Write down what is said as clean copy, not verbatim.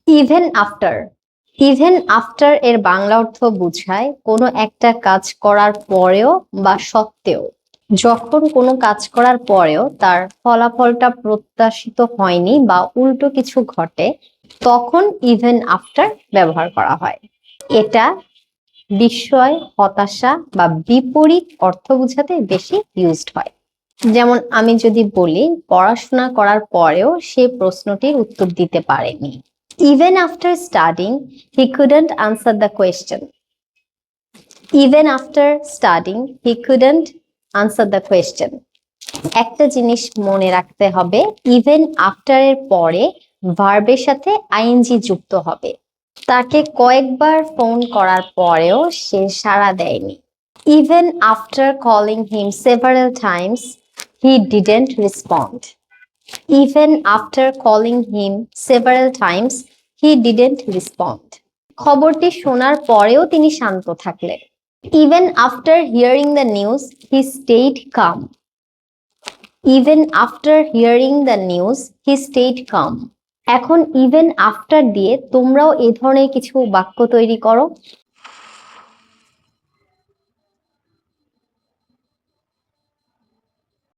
Even after. Even after এর বাংলা অর্থ বোঝায় কোনো একটা কাজ করার পরেও বা সত্ত্বেও। যখন কোনো কাজ করার পরেও তার ফলাফলটা প্রত্যাশিত হয়নি বা উল্টো কিছু ঘটে, তখন ইভেন আফটার ব্যবহার করা হয়। এটা বিস্ময়, হতাশা বা বিপরীত অর্থ বোঝাতে বেশি ইউজড হয়। যেমন আমি যদি বলি পড়াশোনা করার পরেও সে প্রশ্নটির উত্তর দিতে পারেনি। Even after studying, he couldn't answer the question. Even after studying, he couldn't answer the question. একটা জিনিস মনে রাখতে হবে, ইভেন আফটার এর পরে ভার্বের সাথে আইএনজি যুক্ত হবে। তাকে কয়েকবার ফোন করার পরেও সে সাড়া দেয়নি। Even after calling him several times, he didn't respond. Even after calling him several times, he didn't respond. খবরটি শোনার পরেও তিনি শান্ত থাকলেন। Even after hearing the news, he stayed calm. Even after hearing the news, he stayed calm. এখন even after দিয়ে তোমরাও এই ধরনের কিছু বাক্য তৈরি করো।